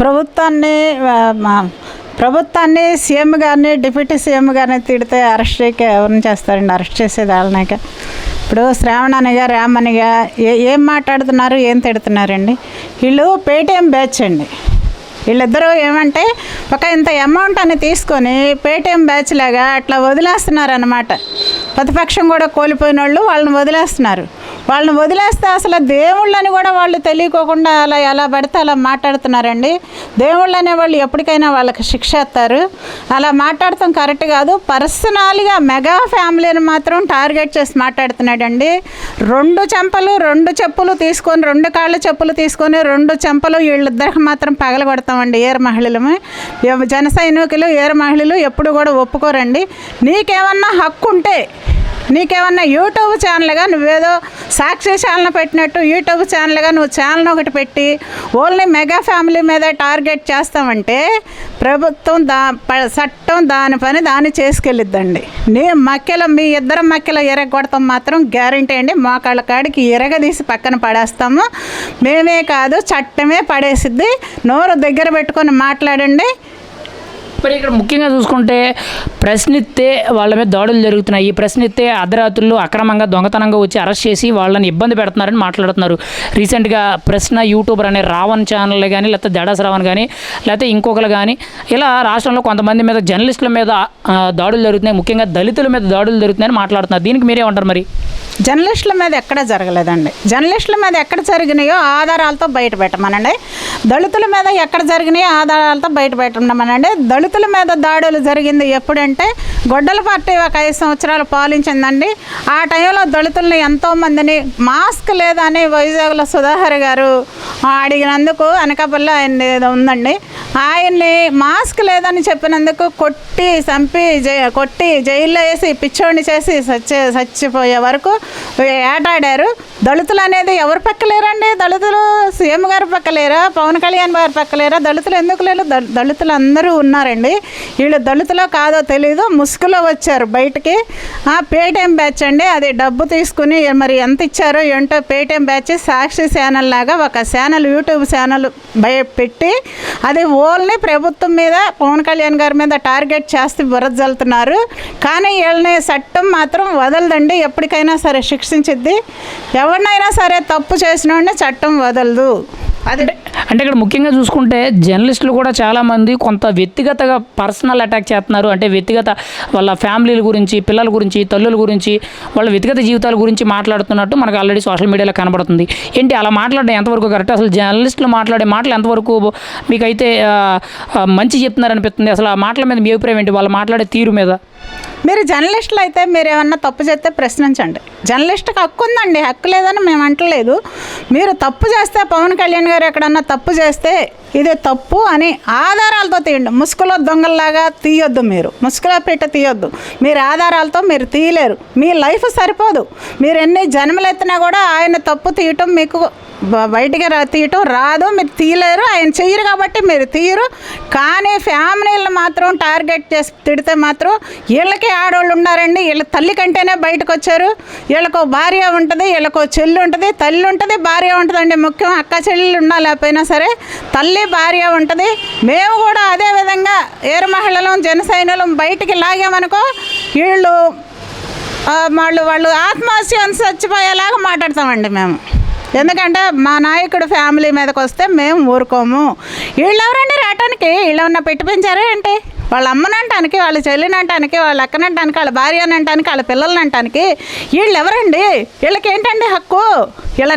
ప్రభుత్వాన్ని ప్రభుత్వాన్ని సీఎం గారిని డిప్యూటీ సీఎం గారిని తిడితే అరెస్ట్ చేయక ఎవరిని చేస్తారండి? అరెస్ట్ చేసేది వాళ్ళనాక. ఇప్పుడు శ్రావణనిగా రామనిగా ఏం మాట్లాడుతున్నారు, ఏం తిడుతున్నారండి? వీళ్ళు పేటీఎం బ్యాచ్ అండి. వీళ్ళిద్దరూ ఏమంటే ఒక ఇంత అమౌంట్ అని తీసుకొని పేటీఎం బ్యాచ్ లాగా అట్లా వదిలేస్తున్నారు అన్నమాట. ప్రతిపక్షం కూడా కోల్పోయిన వాళ్ళు వాళ్ళని వదిలేస్తున్నారు. వాళ్ళని వదిలేస్తే అసలు దేవుళ్ళని కూడా వాళ్ళు తెలియకోకుండా అలా ఎలా పడితే అలా మాట్లాడుతున్నారండి. దేవుళ్ళు అనేవాళ్ళు ఎప్పటికైనా వాళ్ళకి శిక్ష ఇస్తారు. అలా మాట్లాడటం కరెక్ట్ కాదు. పర్సనల్గా మెగా ఫ్యామిలీని మాత్రం టార్గెట్ చేసి మాట్లాడుతున్నాడండి. 2 చెప్పులు తీసుకొని 2 కాళ్ళ చెప్పులు తీసుకొని 2 చెంపలు వీళ్ళిద్దరికి మాత్రం పగలగొడతామండి. ఏర మహిళలమే జన సైనికులు ఏర మహిళలు ఎప్పుడు కూడా ఒప్పుకోరండి. నీకేమన్నా హక్కు ఉంటే నీకేమన్నా యూట్యూబ్ ఛానల్గా నువ్వేదో సాక్షి ఛానల్ పెట్టినట్టు యూట్యూబ్ ఛానల్గా నువ్వు ఛానల్ ఒకటి పెట్టి ఓన్లీ మెగా ఫ్యామిలీ మీద టార్గెట్ చేస్తామంటే ప్రభుత్వం చట్టం దాని పని దాన్ని చేసుకెళ్ళిద్దండి. మీ ఇద్దరు మక్కెల ఎరగొడతాం మాత్రం గ్యారంటీ అండి. మోకాళ్ళ కాడికి ఎరగదీసి పక్కన పడేస్తాము. మేమే కాదు, చట్టమే పడేసిద్ది. నోరు దగ్గర పెట్టుకొని మాట్లాడండి. మరి ఇక్కడ ముఖ్యంగా చూసుకుంటే ప్రశ్నిస్తే వాళ్ళ మీద దాడులు జరుగుతున్నాయి. ప్రశ్నిస్తే అర్ధరాత్రులు అక్రమంగా దొంగతనంగా వచ్చి అరెస్ట్ చేసి వాళ్ళని ఇబ్బంది పెడుతున్నారని మాట్లాడుతున్నారు. రీసెంట్గా ప్రశ్న యూట్యూబర్ అనే రావణ్ ఛానల్ కానీ లేకపోతే జడాస్ రావణ్ కానీ లేకపోతే ఇంకొకరు కానీ ఇలా రాష్ట్రంలో కొంతమంది మీద జర్నలిస్టుల మీద దాడులు జరుగుతున్నాయి. ముఖ్యంగా దళితుల మీద దాడులు జరుగుతున్నాయని మాట్లాడుతున్నారు. దీనికి మీరేమంటారు? మరి జర్నలిస్టుల మీద ఎక్కడ జరగలేదండి. జర్నలిస్టుల మీద ఎక్కడ జరిగినాయో ఆధారాలతో బయట పెట్టమనండి. దళితుల మీద ఎక్కడ జరిగినాయో ఆధారాలతో బయట పెట్టమనండి. దళితుల మీద దాడులు జరిగింది ఎప్పుడంటే గొడ్డల పార్టీ ఒక 5 సంవత్సరాలు పాలించిందండి. ఆ టైంలో దళితుల్ని ఎంతోమందిని మాస్క్ లేదని వైజాగ్లో సుధాకర్ గారు అడిగినందుకు అనకాపల్లి ఆయన ఏదో ఉందండి, ఆయన్ని మాస్క్ లేదని చెప్పినందుకు కొట్టి జైల్లో వేసి పిచ్చోడిని చేసి చచ్చిపోయే వరకు ఏటాడారు. దళితులు అనేది ఎవరు పక్కలేరండి? దళితులు సీఎం గారు పక్కలేరా? పవన్ కళ్యాణ్ గారు పక్కలేరా? దళితులు ఎందుకు లేరు? దళితులు అందరూ ఉన్నారండి. వీళ్ళు దళితులో కాదో తెలీదు, ముసుగులో వచ్చారు బయటికి. పేటీఎం బ్యాచ్ అండి. అది డబ్బు తీసుకుని మరి ఎంత ఇచ్చారో ఏంటో పేటీఎం బ్యాచ్ సాక్షి ఛానల్ లాగా ఒక ఛానల్ యూట్యూబ్ ఛానల్ పెట్టి అది ఓన్లీ ప్రభుత్వం మీద పవన్ కళ్యాణ్ గారి మీద టార్గెట్ చేస్తే బురదలుతున్నారు. కానీ వీళ్ళని చట్టం మాత్రం వదలదండి. ఎప్పటికైనా సరే శిక్షించిద్ది. ఎవరినైనా సరే తప్పు చేసిన చట్టం వదలదు. అంటే ఇక్కడ ముఖ్యంగా చూసుకుంటే జర్నలిస్టులు కూడా చాలామంది కొంత వ్యక్తిగతగా పర్సనల్ అటాక్ చేస్తున్నారు. అంటే వ్యక్తిగత వాళ్ళ ఫ్యామిలీల గురించి, పిల్లల గురించి, తల్లుల గురించి, వాళ్ళ వ్యక్తిగత జీవితాల గురించి మాట్లాడుతున్నట్టు మనకు ఆల్రెడీ సోషల్ మీడియాలో కనబడుతుంది. ఏంటి అలా మాట్లాడడం ఎంతవరకు కరెక్ట్? అసలు జర్నలిస్టులు మాట్లాడే మాటలు ఎంతవరకు మీకైతే మంచి చెప్తున్నారనిపిస్తుంది? అసలు ఆ మాటల మీద మీ అభిప్రాయం ఏంటి? వాళ్ళు మాట్లాడే తీరు మీద? మీరు జర్నలిస్టులు అయితే మీరు ఏమన్నా తప్పు చేస్తే ప్రశ్నించండి. జర్నలిస్ట్కి హక్కు ఉందండి, హక్కు లేదని మేము అంటలేదు. మీరు తప్పు చేస్తే పవన్ కళ్యాణ్ గారు ఎక్కడన్నా తప్పు చేస్తే ఇది తప్పు అని ఆధారాలతో తీయండి. ముసుగులో దొంగల్లాగా తీయొద్దు. మీరు ముసుగులో పెట్టి తీయొద్దు. మీరు ఆధారాలతో మీరు తీయలేరు. మీ లైఫ్ సరిపోదు. మీరు ఎన్ని జన్మలు ఎత్తినా కూడా ఆయన తప్పు తీయటం మీకు బయటికి తీయటం రాదు. మీరు తీయలేరు. ఆయన చెయ్యరు కాబట్టి మీరు తీయరు. కానీ ఫ్యామిలీలను మాత్రం టార్గెట్ చేసి తిడితే మాత్రం వీళ్ళకి ఆడవాళ్ళు ఉన్నారండి. వీళ్ళ తల్లి కంటేనే బయటకు వచ్చారు. వీళ్ళకో భార్య ఉంటుంది, వీళ్ళకో చెల్లి ఉంటుంది, తల్లి ఉంటుంది, భార్య ఉంటుందండి. ముఖ్యం అక్క చెల్లెలు ఉన్నా లేకపోయినా సరే తల్లి భార్య ఉంటుంది. మేము కూడా అదే విధంగా ఏర మహిళలు జన సైన్యులు బయటికి లాగామనుకో వాళ్ళు ఆత్మహత్య చచ్చిపోయేలాగా మాట్లాడతామండి మేము. ఎందుకంటే మా నాయకుడు ఫ్యామిలీ మీదకి వస్తే మేము ఊరుకోము. వీళ్ళెవరండి రావటానికి? వీళ్ళేమన్నా పెట్టి పెంచారా అంటే? వాళ్ళ అమ్మనంటానికి, వాళ్ళ చెల్లినంటానికి, వాళ్ళ అక్కనంటానికి, వాళ్ళ భార్యనంటానికి, వాళ్ళ పిల్లలనంటానికి వీళ్ళు ఎవరండి? వీళ్ళకి ఏంటండి హక్కు? వీళ్ళ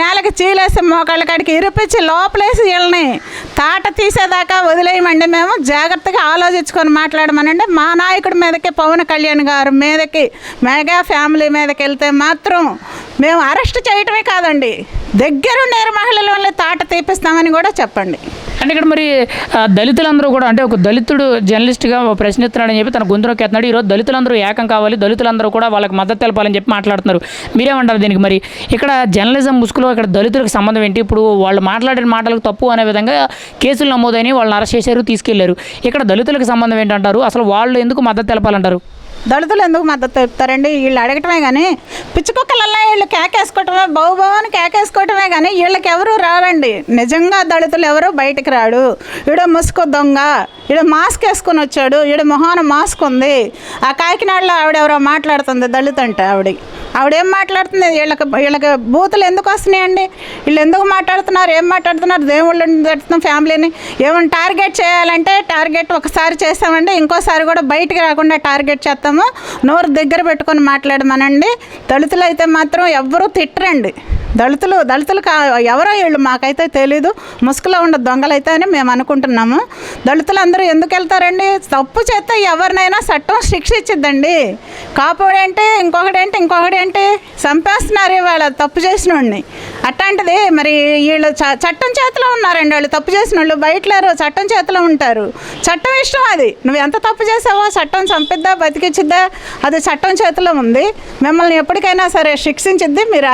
నేలకి చీలేసి మోకాళ్ళ కాడికి ఇరిపించి లోపలేసి వీళ్ళని తాట తీసేదాకా వదిలేయమండి. మేము జాగ్రత్తగా ఆలోచించుకొని మాట్లాడమనండి. మా నాయకుడి మీదకి, పవన్ కళ్యాణ్ గారి మీదకి, మెగా ఫ్యామిలీ మీదకి వెళ్తే మాత్రం మేము అరెస్ట్ చేయటమే కాదండి, దగ్గరుండే మహిళల వల్ల తాట తీపిస్తామని కూడా చెప్పండి. అంటే ఇక్కడ మరి దళితులందరూ కూడా, అంటే ఒక దళితుడు జర్నలిస్ట్గా ప్రశ్నిస్తున్నాడని చెప్పి తన గొంతులోకి ఎత్తున్నాడు. ఈరోజు దళితులందరూ ఏకం కావాలి, దళితులందరూ కూడా వాళ్ళకి మద్దతు తెలపాలని చెప్పి మాట్లాడుతున్నారు. మీరేమంటారు దీనికి? మరి ఇక్కడ జర్నలిజం ముసుగులో ఇక్కడ దళితులకు సంబంధం ఏంటి? ఇప్పుడు వాళ్ళు మాట్లాడిన మాటలకు తప్పు అనే విధంగా కేసులు నమోదైన వాళ్ళని అరెస్ట్ చేశారు, తీసుకెళ్లారు. ఇక్కడ దళితులకు సంబంధం ఏంటంటారు? అసలు వాళ్ళు ఎందుకు మద్దతు తెలపాలంటారు? దళితులు ఎందుకు మద్దతు తెలుపుతారండి? వీళ్ళు అడగటమే కానీ పిచ్చుకొక్కలల్లా వీళ్ళు కేకేసుకోవటమే, బావు అని కేకేసుకోవటమే కానీ వీళ్ళకి ఎవరు రారండి. నిజంగా దళితులు ఎవరు బయటికి రాడు. ఈడ ముసుగు దొంగ, ఈడ మాస్క్ వేసుకొని వచ్చాడు, ఈడ మొహాన మాస్క్ ఉంది. ఆ కాకినాడలో ఆవిడెవరో మాట్లాడుతుంది దళిత అంటే ఆవిడేం మాట్లాడుతుంది? వీళ్ళకి బూతులు ఎందుకు వస్తున్నాయండి? వీళ్ళు ఎందుకు మాట్లాడుతున్నారు? ఏం మాట్లాడుతున్నారు? దేవుళ్ళని పెడుతున్నాం, ఫ్యామిలీని ఏమైనా టార్గెట్ చేయాలంటే టార్గెట్ ఒకసారి చేస్తామండి, ఇంకోసారి కూడా బయటికి రాకుండా టార్గెట్ చేస్తాము. నోరు దగ్గర పెట్టుకొని మాట్లాడమనండి. దళితులు అయితే మాత్రం ఎవ్వరూ తిట్టరండి. దళితులు ఎవరో వీళ్ళు మాకైతే తెలీదు. ముసుగులో ఉన్న దొంగలైతే అని మేము అనుకుంటున్నాము. దళితులు అందరూ ఎందుకు వెళ్తారండి? తప్పు చేస్తే ఎవరినైనా చట్టం శిక్ష ఇచ్చిద్దండి. కాపోడేంటి, ఇంకొకడేంటి చంపేస్తున్నారు ఇవాళ తప్పు చేసిన వాడిని. అట్లాంటిది మరి వీళ్ళు చట్టం చేతిలో ఉన్నారండి. వాళ్ళు తప్పు చేసిన వాళ్ళు బయట లేరు, చట్టం చేతిలో ఉంటారు. చట్టం ఇష్టం అది. నువ్వు ఎంత తప్పు చేసావో చట్టం చంపిద్దా బతికిచ్చిద్దా అది చట్టం చేతిలో ఉంది. మిమ్మల్ని ఎప్పటికైనా సరే శిక్షించిద్ది. మీరు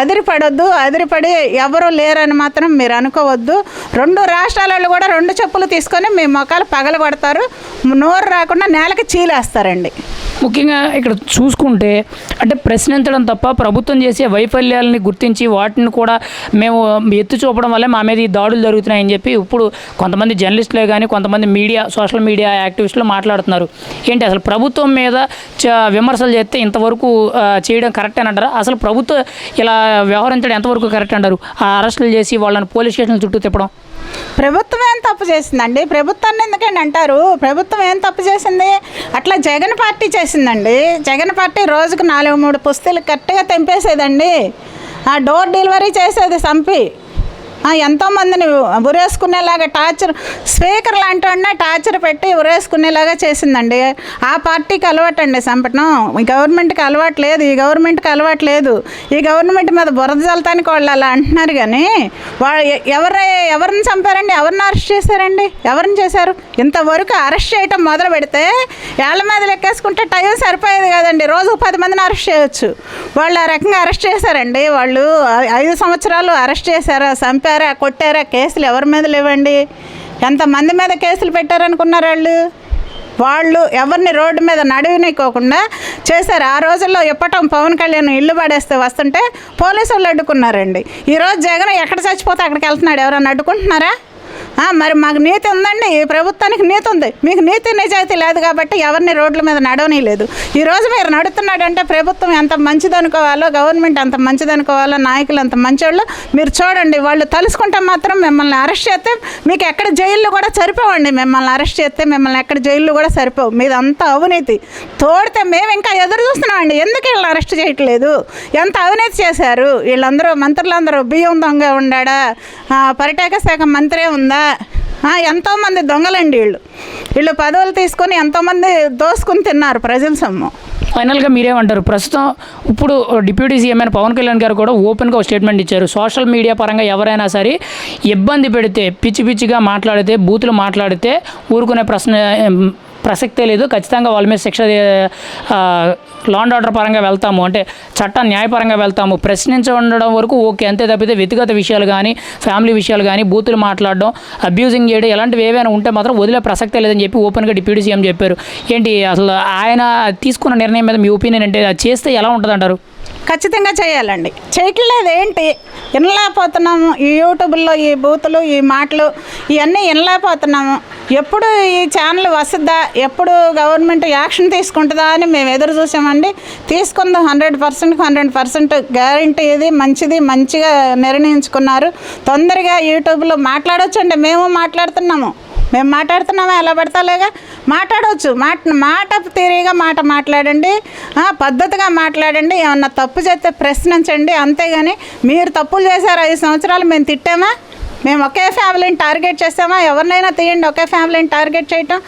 అదిరిపడి ఎవరు లేరని మాత్రం మీరు అనుకోవద్దు. 2 రాష్ట్రాలలో కూడా 2 చెప్పులు తీసుకొని మీ మొక్కలు పగలగొడతారు. నోరు రాకుండా నేలకి చీలేస్తారండి. ముఖ్యంగా ఇక్కడ చూసుకుంటే అంటే ప్రశ్నించడం తప్ప ప్రభుత్వం చేసే వైఫల్యాలని గుర్తించి వాటిని కూడా మేము ఎత్తి చూపడం వల్లే మా మీద ఈ దాడులు జరుగుతున్నాయని చెప్పి ఇప్పుడు కొంతమంది జర్నలిస్టులే కానీ కొంతమంది సోషల్ మీడియా యాక్టివిస్టులు మాట్లాడుతున్నారు. ఏంటి అసలు ప్రభుత్వం మీద విమర్శలు చేస్తే ఇంతవరకు చేయడం కరెక్ట్ అని అంటారా? అసలు ప్రభుత్వం ఇలా వ్యవహరించడం ఎంతవరకు కరెక్ట్ అంటారు? ఆ అరెస్టులు చేసి వాళ్ళని పోలీస్ స్టేషన్ చుట్టూ తిప్పడం ప్రభుత్వం ఏం తప్పు చేసిందండి? ప్రభుత్వాన్ని ఎందుకండి అంటారు? ప్రభుత్వం ఏం తప్పు చేసింది? అట్లా జగన్ పార్టీ చేసిందండి. జగన్ పార్టీ రోజుకు 4-3 పుస్తకాలు కరెక్ట్గా తెంపేసేదండి. ఆ డోర్ డెలివరీ చేసేది చంపి ఎంతోమందిని ఉరేసుకునేలాగా స్పీకర్ లాంటి వాడినే టార్చర్ పెట్టి ఉరేసుకునేలాగా చేసిందండి. ఆ పార్టీకి అలవాటండి చంపటం. ఈ గవర్నమెంట్కి అలవాటు లేదు. ఈ గవర్నమెంట్ మీద బురద జల్తానికి వాళ్ళు అలా అంటున్నారు. కానీ ఎవరిని చంపారండి? ఎవరిని అరెస్ట్ చేశారండి? ఎవరిని చేశారు? ఇంతవరకు అరెస్ట్ చేయటం మొదలు పెడితే ఏళ్ల మీద లెక్కేసుకుంటే టైం సరిపోయేది కదండి. రోజు 10 మందిని అరెస్ట్ చేయొచ్చు. వాళ్ళు ఆ రకంగా అరెస్ట్ చేశారండి. వాళ్ళు 5 సంవత్సరాలు అరెస్ట్ చేశారా, చంపారా, కొట్టారా? కేసులు ఎవరి మీద లేవండి? ఎంతమంది మీద కేసులు పెట్టారనుకున్నారు? వాళ్ళు ఎవరిని రోడ్డు మీద నడవనికోకుండా చేశారు. ఆ రోజుల్లో ఇప్పటం పవన్ కళ్యాణ్ ఇల్లు పడేస్తే వస్తుంటే పోలీసు వాళ్ళు అడ్డుకున్నారండి. ఈరోజు జగన్ ఎక్కడ చచ్చిపోతే అక్కడికి వెళ్తున్నాడు. ఎవరైనా అడ్డుకుంటున్నారా? మరి మాకు నీతి ఉందండి. ఈ ప్రభుత్వానికి నీతి ఉంది. మీకు నీతి నిజాయితీ లేదు కాబట్టి ఎవరిని రోడ్ల మీద నడవనీయలేదు. ఈరోజు మీరు నడుతున్నాడంటే ప్రభుత్వం ఎంత మంచిదనుకోవాలో, గవర్నమెంట్ అంత మంచిదనుకోవాలో, నాయకులు అంత మంచోళ్ళు. మీరు చూడండి, వాళ్ళు తలుసుకుంటే మాత్రం మిమ్మల్ని అరెస్ట్ చేస్తే మీకు ఎక్కడ జైళ్ళు కూడా సరిపోవండి. మిమ్మల్ని అరెస్ట్ చేస్తే మిమ్మల్ని ఎక్కడ జైళ్ళు కూడా సరిపోవు. మీదంతా అవినీతి తోడితే మేము ఇంకా ఎదురు చూస్తున్నామండి. ఎందుకు వీళ్ళని అరెస్ట్ చేయట్లేదు? ఎంత అవినీతి చేశారు వీళ్ళందరూ. మంత్రులందరూ బియ్యం దొంగ ఉండా, పర్యాటక శాఖ మంత్రి ఉందా? ఎంతోమంది దొంగలండి వీళ్ళు పదవులు తీసుకొని ఎంతోమంది దోసుకుని తిన్నారు ప్రజల సొమ్ము. ఫైనల్గా మీరేమంటారు? ప్రస్తుతం ఇప్పుడు డిప్యూటీ సీఎం అయిన పవన్ కళ్యాణ్ గారు కూడా ఓపెన్గా ఒక స్టేట్మెంట్ ఇచ్చారు. సోషల్ మీడియా పరంగా ఎవరైనా సరే ఇబ్బంది పెడితే, పిచ్చిగా మాట్లాడితే, బూతులు మాట్లాడితే ఊరుకునే ప్రసక్తే లేదు. ఖచ్చితంగా వాళ్ళ మీద శిక్ష లా అండ్ ఆర్డర్ పరంగా వెళ్తాము, అంటే చట్టం న్యాయపరంగా వెళ్తాము. ప్రశ్నించడం వరకు ఓకే, అంతే తప్పితే వ్యక్తిగత విషయాలు కానీ, ఫ్యామిలీ విషయాలు కానీ, బూతులు మాట్లాడడం, అబ్యూజింగ్ చేయడం ఇలాంటివి ఏవైనా ఉంటే మాత్రం వదిలే ప్రసక్తే లేదని చెప్పి ఓపెన్గా డిప్యూటీ సీఎం చెప్పారు. ఏంటి అసలు ఆయన తీసుకున్న నిర్ణయం మీద మీ ఒపీనియన్ అంటే అది చేస్తే ఎలా ఉంటుంది అంటారు? ఖచ్చితంగా చేయాలండి. చేయట్లేదు ఏంటి? వినలేకపోతున్నాము. ఈ యూట్యూబ్లో ఈ బూతులు, ఈ మాటలు ఇవన్నీ వినలేకపోతున్నాము. ఎప్పుడు ఈ ఛానల్ వస్తుందా, ఎప్పుడు గవర్నమెంట్ యాక్షన్ తీసుకుంటుందా అని మేము ఎదురు చూసామండి. తీసుకుందాం. 100% గ్యారంటీ. ఇది మంచిగా నిర్ణయించుకున్నారు. తొందరగా యూట్యూబ్లో మాట్లాడొచ్చండి. మేము మాట్లాడుతున్నాము. ఎలా పడతాలేగా మాట్లాడవచ్చు. మాట తీరిగా మాట్లాడండి, పద్ధతిగా మాట్లాడండి. ఏమన్నా తప్పు చేస్తే ప్రశ్నించండి. అంతేగాని మీరు తప్పులు చేశారు 5 సంవత్సరాలు మేము తిట్టామా? మేము ఒకే ఫ్యామిలీని టార్గెట్ చేస్తామా? ఎవరినైనా తీయండి. ఒకే ఫ్యామిలీని టార్గెట్ చేయటం.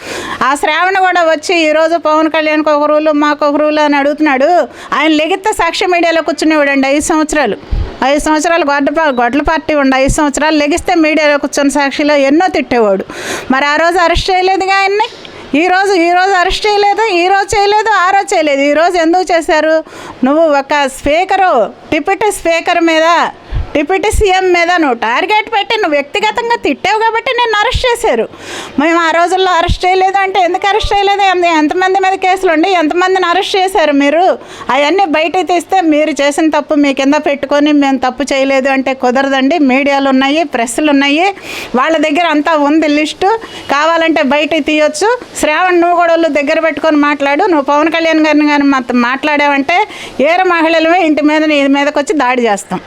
ఆ శ్రావణ కూడా వచ్చి ఈరోజు పవన్ కళ్యాణ్కి ఒక రూలు, మాకు ఒక రూలు అని అడుగుతున్నాడు. ఆయన లెగితే సాక్షి మీడియాలో కూర్చునేవాడండి 5 సంవత్సరాలు. 5 సంవత్సరాలు గొడ్ల పార్టీ ఉండి 5 సంవత్సరాలు లెగిస్తే మీడియాలో కూర్చొని సాక్షిలో ఎన్నో తిట్టేవాడు. మరి ఆ రోజు అరెస్ట్ చేయలేదుగా ఆయన్ని. ఈరోజు అరెస్ట్ చేయలేదు, ఆ రోజు చేయలేదు. ఈరోజు ఎందుకు చేశారు? నువ్వు ఒక డిప్యూటీ స్పీకర్ మీద డిప్యూటీ సీఎం మీద నువ్వు టార్గెట్ పెట్టి నువ్వు వ్యక్తిగతంగా తిట్టావు కాబట్టి నేను అరెస్ట్ చేశారు. మేము ఆ రోజుల్లో అరెస్ట్ చేయలేదు అంటే ఎందుకు అరెస్ట్ చేయలేదు? ఎంతమంది మీద కేసులు ఉండి ఎంతమందిని అరెస్ట్ చేశారు మీరు? అవన్నీ బయటకు తీస్తే మీరు చేసిన తప్పు మీ కింద పెట్టుకొని మేము తప్పు చేయలేదు అంటే కుదరదండి. మీడియాలు ఉన్నాయి, ప్రెస్లు ఉన్నాయి, వాళ్ళ దగ్గర అంతా ఉంది లిస్టు. కావాలంటే బయటకు తీయొచ్చు. శ్రావణ్ నువ్వు కూడా వాళ్ళు దగ్గర పెట్టుకొని మాట్లాడు. నువ్వు పవన్ కళ్యాణ్ గారిని కానీ మాట్లాడావంటే ఏర మహిళలమే ఇంటి మీద నీ మీదకి వచ్చి దాడి చేస్తాం.